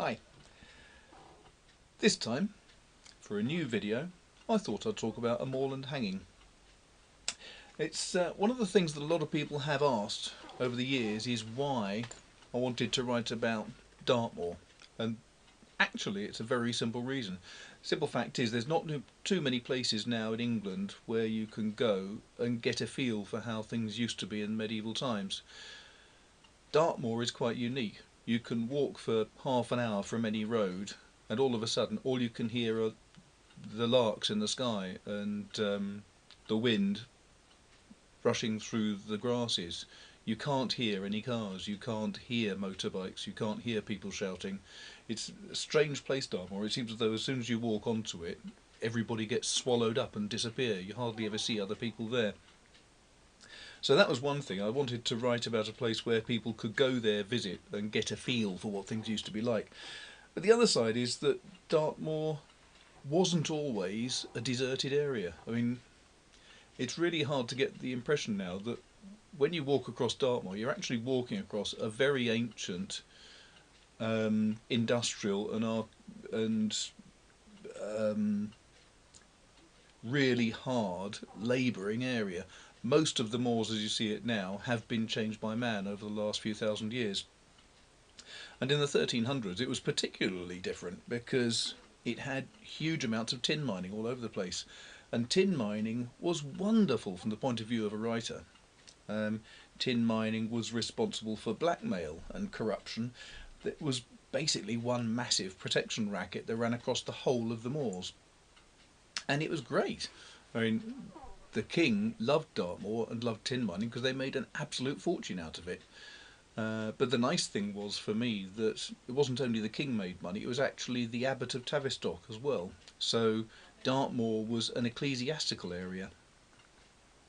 Hi. This time, for a new video, I thought I'd talk about a moorland hanging. It's one of the things that a lot of people have asked over the years is why I wanted to write about Dartmoor. And actually it's a very simple reason. Simple fact is there's not too many places now in England where you can go and get a feel for how things used to be in medieval times. Dartmoor is quite unique. You can walk for half an hour from any road and all of a sudden all you can hear are the larks in the sky and the wind rushing through the grasses. You can't hear any cars, you can't hear motorbikes, you can't hear people shouting. It's a strange place, Dartmoor. It seems as though as soon as you walk onto it, everybody gets swallowed up and disappear. You hardly ever see other people there. So that was one thing. I wanted to write about a place where people could go there, visit, and get a feel for what things used to be like. But the other side is that Dartmoor wasn't always a deserted area. I mean, it's really hard to get the impression now that when you walk across Dartmoor, you're actually walking across a very ancient industrial and really hard labouring area. Most of the moors as you see it now have been changed by man over the last few thousand years. And in the 1300s it was particularly different because it had huge amounts of tin mining all over the place. And tin mining was wonderful from the point of view of a writer. Tin mining was responsible for blackmail and corruption. It was basically one massive protection racket that ran across the whole of the moors. And it was great. I mean, the king loved Dartmoor and loved tin mining because they made an absolute fortune out of it. But the nice thing was for me that it wasn't only the king made money, it was actually the abbot of Tavistock as well. So Dartmoor was an ecclesiastical area.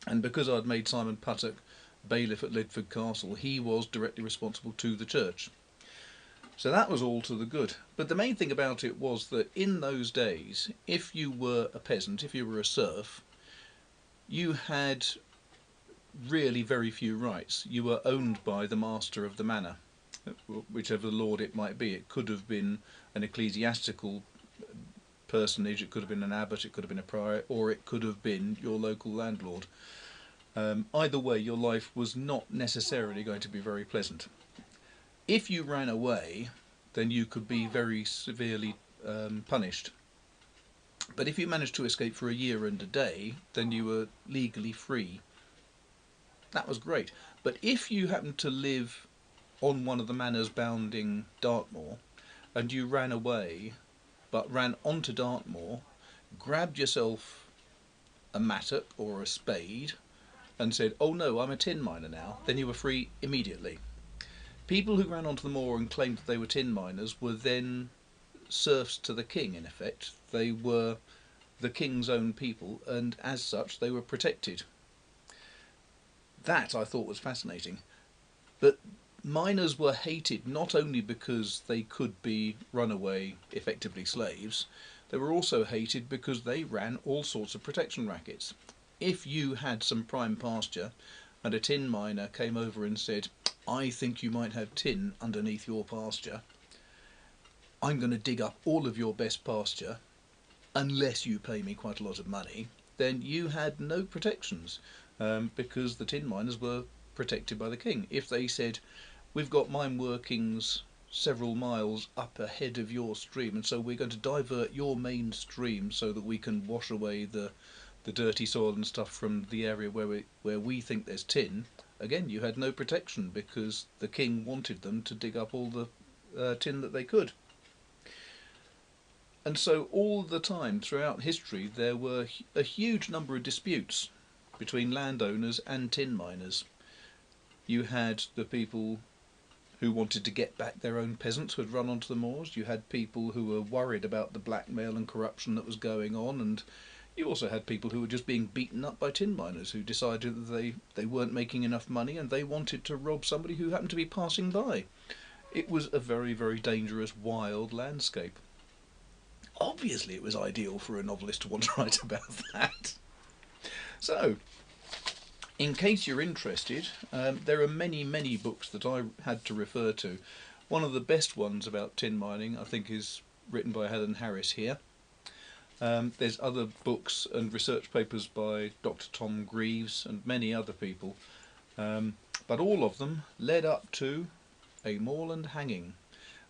And because I'd made Simon Puttock bailiff at Lidford Castle, he was directly responsible to the church. So that was all to the good. But the main thing about it was that in those days, if you were a peasant, if you were a serf, you had really very few rights. You were owned by the master of the manor, whichever lord it might be. It could have been an ecclesiastical personage, it could have been an abbot, it could have been a prior, or it could have been your local landlord. Either way, your life was not necessarily going to be very pleasant. If you ran away, then you could be very severely punished. But if you managed to escape for a year and a day, then you were legally free. That was great. But if you happened to live on one of the manors bounding Dartmoor, and you ran away, but ran onto Dartmoor, grabbed yourself a mattock or a spade, and said, "Oh no, I'm a tin miner now," then you were free immediately. People who ran onto the moor and claimed that they were tin miners were then serfs to the king, in effect. They were the king's own people, and as such they were protected. That I thought was fascinating. But miners were hated not only because they could be runaway, effectively slaves, they were also hated because they ran all sorts of protection rackets. If you had some prime pasture and a tin miner came over and said, "I think you might have tin underneath your pasture, I'm going to dig up all of your best pasture unless you pay me quite a lot of money," then you had no protections because the tin miners were protected by the king. If they said, "We've got mine workings several miles up ahead of your stream, and so we're going to divert your main stream so that we can wash away the dirty soil and stuff from the area where we think there's tin," again you had no protection because the king wanted them to dig up all the tin that they could. And so all the time throughout history there were a huge number of disputes between landowners and tin miners. You had the people who wanted to get back their own peasants who had run onto the moors. You had people who were worried about the blackmail and corruption that was going on, and you also had people who were just being beaten up by tin miners who decided that they weren't making enough money and they wanted to rob somebody who happened to be passing by. It was a very, very dangerous, wild landscape. Obviously it was ideal for a novelist to want to write about that. So, in case you're interested, there are many, many books that I had to refer to. One of the best ones about tin mining, I think, is written by Helen Harris here. There's other books and research papers by Dr. Tom Greaves and many other people, but all of them led up to A Moorland Hanging,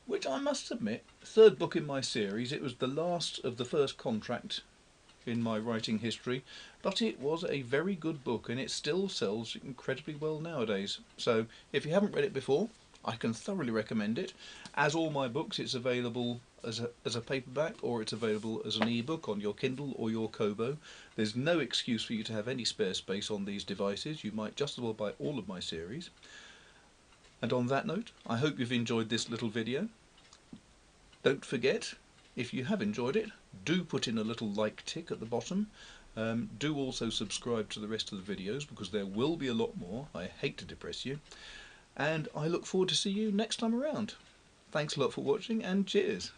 which I must admit, third book in my series. It was the last of the first contract in my writing history, but it was a very good book and it still sells incredibly well nowadays. So if you haven't read it before, I can thoroughly recommend it. As all my books, it's available as a paperback, or it's available as an ebook on your Kindle or your Kobo. There's no excuse for you to have any spare space on these devices. You might just as well buy all of my series. And on that note, I hope you've enjoyed this little video. Don't forget, if you have enjoyed it, do put in a little like tick at the bottom. Do also subscribe to the rest of the videos, because there will be a lot more. I hate to depress you. And I look forward to see you next time around. Thanks a lot for watching, and cheers.